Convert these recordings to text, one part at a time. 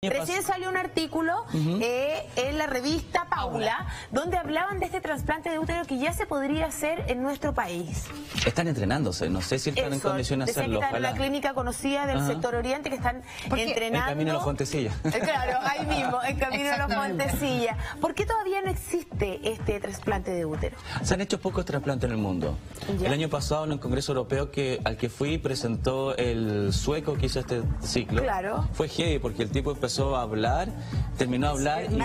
Recién salió un artículo en la revista Paula, donde hablaban de este trasplante de útero que ya se podría hacer en nuestro país. Están entrenándose, no sé si están en condiciones de hacerlo. Que están en una clínica conocida del sector oriente que están entrenando. En camino a los Fontecilla. Claro, ahí mismo, en camino a los Fontecilla. ¿Por qué todavía no existe este trasplante de útero? Se han hecho pocos trasplantes en el mundo. ¿Ya? El año pasado en el Congreso Europeo al que fui presentó el sueco que hizo este ciclo. Claro. Fue heavy porque el tipo empezó a hablar, terminó a hablar y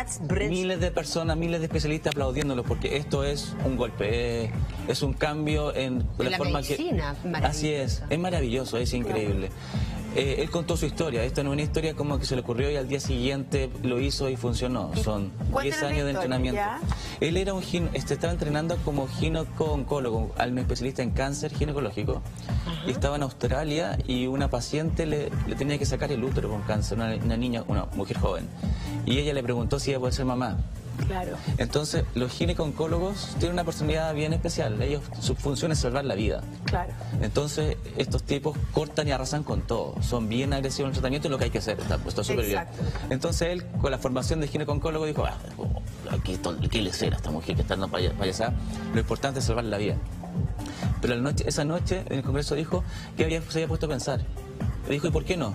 miles de personas, miles de especialistas aplaudiéndolo porque esto es un golpe, es un cambio en la forma medicina, que... Así es maravilloso, es increíble. Él contó su historia, esto no es una historia como que se le ocurrió y al día siguiente lo hizo y funcionó. Son 10 años de entrenamiento. ¿Ya? Él era estaba entrenando como gineco-oncólogo, un especialista en cáncer ginecológico. Y estaba en Australia y una paciente le tenía que sacar el útero con cáncer, una niña, una mujer joven. Y ella le preguntó si ella puede ser mamá. Claro. Entonces, los gineco-oncólogos tienen una personalidad bien especial. Su función es salvar la vida. Claro. Entonces, estos tipos cortan y arrasan con todo. Son bien agresivos en el tratamiento y lo que hay que hacer. Está súper bien. Entonces, él, con la formación de gineco-oncólogo, dijo, ¿qué le será a esta mujer que está andando para allá? Lo importante es salvar la vida. Pero esa noche, en el Congreso dijo que se había puesto a pensar. Le dijo, ¿y por qué no?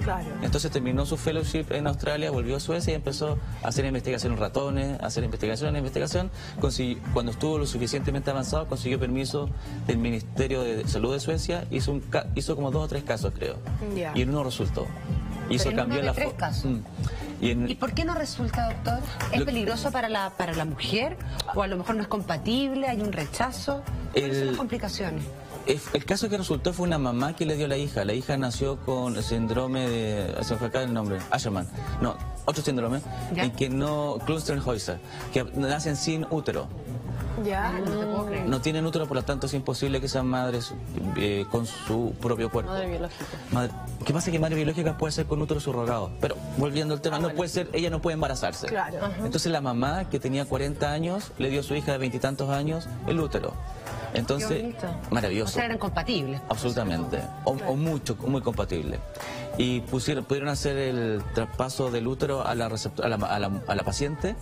Claro. Entonces terminó su fellowship en Australia, volvió a Suecia y empezó a hacer investigación en ratones, a hacer investigación. Cuando estuvo lo suficientemente avanzado, consiguió permiso del Ministerio de Salud de Suecia, hizo como 2 o 3 casos, creo. Y en uno resultó. Y eso cambió la forma. ¿Y por qué no resulta, doctor? ¿Es peligroso para la mujer? ¿O a lo mejor no es compatible? ¿Hay un rechazo? ¿Cuáles son las complicaciones? El caso que resultó fue una mamá que le dio a la hija. La hija nació con el síndrome de... Se me fue acá el nombre. Asherman. No, otro síndrome. En que no... Klünstern-Häuser. Que nacen sin útero. Ya. No tienen útero, por lo tanto es imposible que sean madres con su propio cuerpo. Madre biológica. ¿Qué pasa? Que madre biológica puede ser con útero subrogado. Pero volviendo al tema, puede ser, ella no puede embarazarse. Claro. Entonces la mamá, que tenía 40 años, le dio a su hija de 20 y tantos años el útero. Entonces, maravilloso. O sea, eran compatibles. Absolutamente. Muy compatibles. Y pudieron hacer el traspaso del útero a la paciente.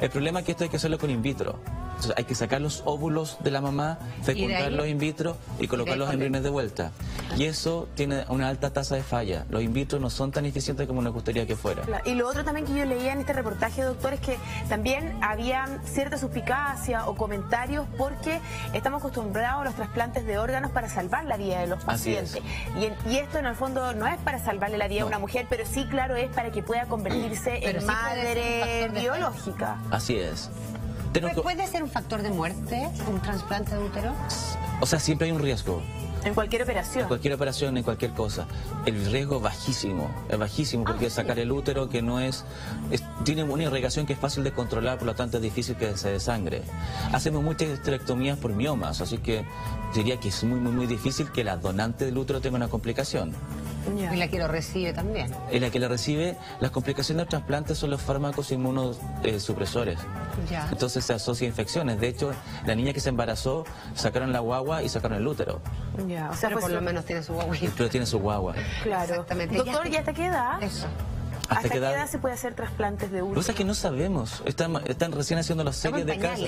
El problema es que esto hay que hacerlo con in vitro. Entonces hay que sacar los óvulos de la mamá, fecundarlos in vitro y colocar los embriones de vuelta. Y eso tiene una alta tasa de falla. Los in vitro no son tan eficientes como nos gustaría que fuera. Y lo otro también que yo leía en este reportaje, doctor, es que también había cierta suspicacia o comentarios porque estamos acostumbrados a los trasplantes de órganos para salvar la vida de los pacientes. Y esto en el fondo no es para salvarle la vida a una mujer, pero sí, claro, es para que pueda convertirse en madre biológica. Así es. ¿Puede ser un factor de muerte un trasplante de útero? O sea, siempre hay un riesgo. En cualquier operación. En cualquier operación, en cualquier cosa. El riesgo es bajísimo porque sacar el útero que tiene una irrigación que es fácil de controlar, por lo tanto es difícil que se desangre. Hacemos muchas esterectomías por miomas, así que diría que es muy difícil que la donante del útero tenga una complicación. Y la que lo recibe también. En la que la recibe, las complicaciones del trasplante son los fármacos inmunosupresores. Entonces se asocia a infecciones. De hecho, la niña que se embarazó, sacaron la guagua y sacaron el útero. O sea, pero por lo menos tiene su guagua. Pero tiene su guagua. Claro. Exactamente. Doctor, ¿y hasta qué edad? Eso. ¿Hasta qué edad se puede hacer trasplantes de útero? Lo que pasa es que no sabemos. Están recién haciendo las series de casos.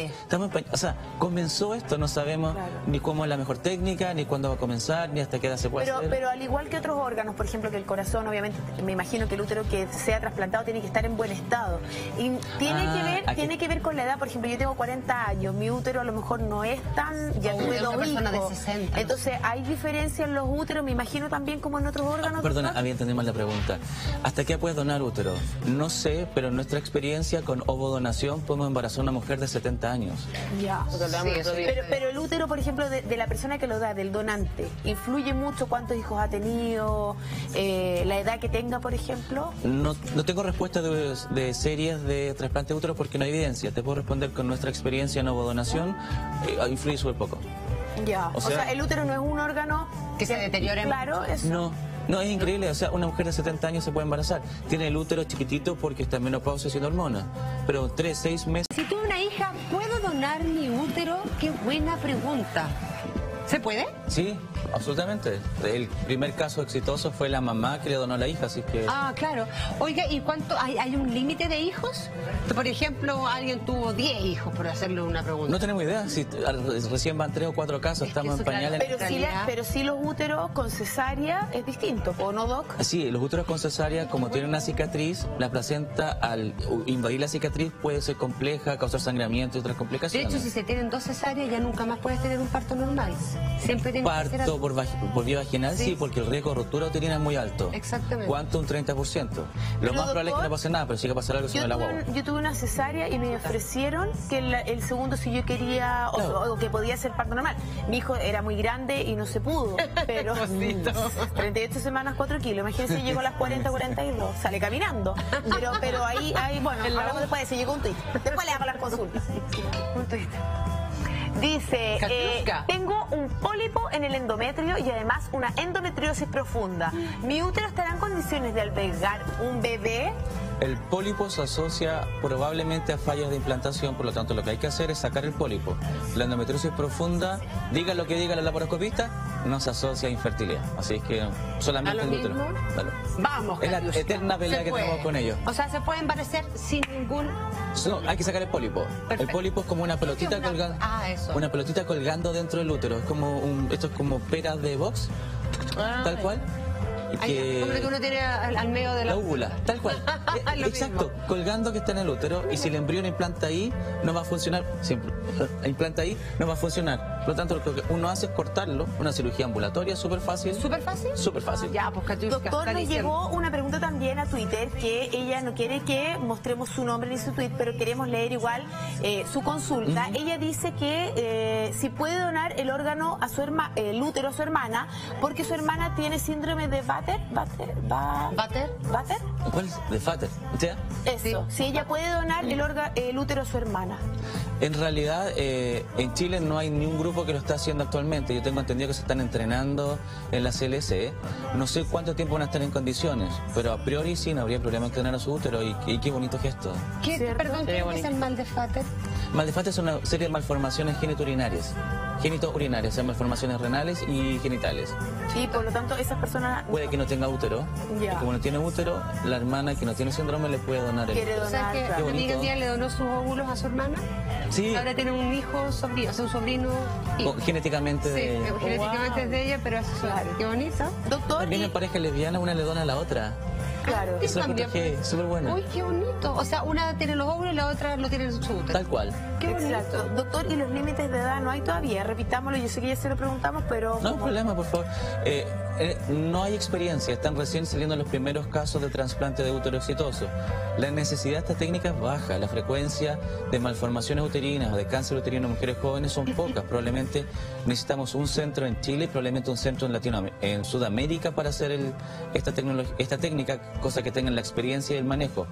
O sea, comenzó esto, no sabemos ni cómo es la mejor técnica, ni cuándo va a comenzar, ni hasta qué edad se puede hacer. Pero al igual que otros órganos, por ejemplo, que el corazón, obviamente, me imagino que el útero que sea trasplantado tiene que estar en buen estado. Y tiene que ver con la edad. Por ejemplo, yo tengo 40 años, mi útero a lo mejor no es tan... Ya tuve 2 hijos. De 60. Entonces, ¿hay diferencia en los úteros? Me imagino también como en otros órganos. Perdona, había entendido mal la pregunta. ¿Hasta qué puedes donar útero? No sé, pero en nuestra experiencia con ovodonación podemos embarazar a una mujer de 70 años. Pero el útero, por ejemplo, de la persona que lo da, del donante, ¿influye mucho cuántos hijos ha tenido, la edad que tenga, por ejemplo? No tengo respuesta de series de trasplante de útero porque no hay evidencia. Te puedo responder con nuestra experiencia en ovodonación, influye súper poco. O sea, el útero no es un órgano que se deteriore. Claro, eso. No, es increíble. O sea, una mujer de 70 años se puede embarazar. Tiene el útero chiquitito porque está en menopausia sin hormonas. Pero 3, 6 meses... Si tuve una hija, ¿puedo donar mi útero? Qué buena pregunta. ¿Se puede? Sí, absolutamente. El primer caso exitoso fue la mamá que le donó a la hija, así que... Ah, claro. Oiga, ¿y cuánto hay un límite de hijos? Por ejemplo, alguien tuvo 10 hijos, por hacerle una pregunta. No tenemos idea, si recién van 3 o 4 casos, estamos en pañales. Pero si los úteros con cesárea es distinto, ¿o no, Doc? Sí, los úteros con cesárea, como tienen una cicatriz, la placenta al invadir la cicatriz puede ser compleja, causar sangramiento y otras complicaciones. De hecho, si se tienen 2 cesáreas, ya nunca más puedes tener un parto normal. Siempre tienes que parto por vía vaginal, sí, porque el riesgo de ruptura uterina es muy alto. Exactamente. ¿Cuánto? Un 30%. Lo más probable es que no pase nada, pero sí que pasar algo si no la guagua. Yo tuve una cesárea y me ofrecieron que el segundo, si yo quería, o que podía ser parto normal. Mi hijo era muy grande y no se pudo, pero 38 semanas, 4 kilos. Imagínense, llegó a las 40, 42, sale caminando. Pero ahí bueno, hablamos después, se llegó un tuit. Después le hago las consultas. Un tuit. Dice, tengo un pólipo en el endometrio y además una endometriosis profunda. ¿Mi útero estará en condiciones de albergar un bebé? El pólipo se asocia probablemente a fallas de implantación, por lo tanto lo que hay que hacer es sacar el pólipo. La endometriosis profunda, diga lo que diga la laparoscopista, no se asocia a infertilidad. Así es que solamente el útero. Vamos, es la eterna pelea que tenemos con ellos. O sea, se puede embarazar sin ningún... No, hay que sacar el pólipo. Perfecto. El pólipo es como una pelotita colgando. Una pelotita colgando dentro del útero. Es como esto es como peras de box, tal cual. Como que uno tiene al medio de la óvula, tal cual. Exacto, colgando que está en el útero, y si el embrión implanta ahí, no va a funcionar. Si implanta ahí, no va a funcionar. Por lo tanto, lo que uno hace es cortarlo, una cirugía ambulatoria, súper fácil. ¿Súper fácil? Súper fácil. Ya, pues, doctor, nos llegó una pregunta también a Twitter, que ella no quiere que mostremos su nombre ni su tweet, pero queremos leer igual su consulta. Ella dice que si puede donar el órgano a su el útero a su hermana, porque su hermana tiene síndrome de ¿Batter? ¿Cuál es? ¿De Vater? Eso, si ella puede donar el útero a su hermana. En realidad, en Chile no hay ni un grupo que lo está haciendo actualmente. Yo tengo entendido que se están entrenando en la CLC. No sé cuánto tiempo van a estar en condiciones, pero a priori sí, no habría problema en donar a su útero, y qué bonito gesto. Perdón, ¿qué es el mal de Vater? Mal de Vater es una serie de malformaciones genitourinarias. Genitourinarias, son malformaciones renales y genitales. Y por lo tanto, esas personas... Puede que no tenga útero, y como no tiene útero, la hermana que no tiene síndrome le puede donar el útero. O sea, que Amiga un día le donó sus óvulos a su hermana. Sí. Ahora tiene un hijo, sobrino, o sea, un sobrino. Genéticamente de ella. Genéticamente es de ella, pero qué bonito. Doctor, también en pareja lesbiana una le dona a la otra. Claro. Eso es súper bueno. Uy, qué bonito. O sea, una tiene los óvulos y la otra lo tiene en su útero. Tal cual. Qué bonito. Exacto. Doctor, ¿y los límites de edad no hay todavía? Repitámoslo, yo sé que ya se lo preguntamos, pero... No hay problema, por favor. No hay experiencia, están recién saliendo los primeros casos de trasplante de útero exitoso. La necesidad de esta técnica es baja, la frecuencia de malformaciones uterinas o de cáncer uterino en mujeres jóvenes son pocas. Probablemente necesitamos un centro en Chile, probablemente un centro en Sudamérica para hacer esta técnica, cosa que tengan la experiencia y el manejo.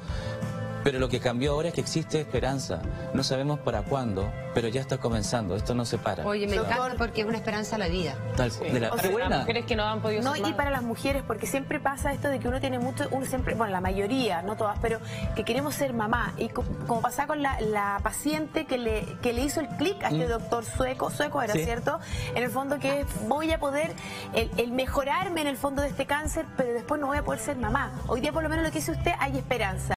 Pero lo que cambió ahora es que existe esperanza. No sabemos para cuándo, pero ya está comenzando. Esto no se para. Oye, me encanta porque es una esperanza a la vida. Tal cual. Las mujeres que no han podido ser y para las mujeres, porque siempre pasa esto de que uno tiene mucho, siempre, bueno, la mayoría, no todas, pero que queremos ser mamá. Y como pasaba con la paciente que le hizo el clic a este doctor sueco era cierto, en el fondo que voy a poder el mejorarme en el fondo de este cáncer, pero después no voy a poder ser mamá. Hoy día por lo menos lo que dice usted, hay esperanza.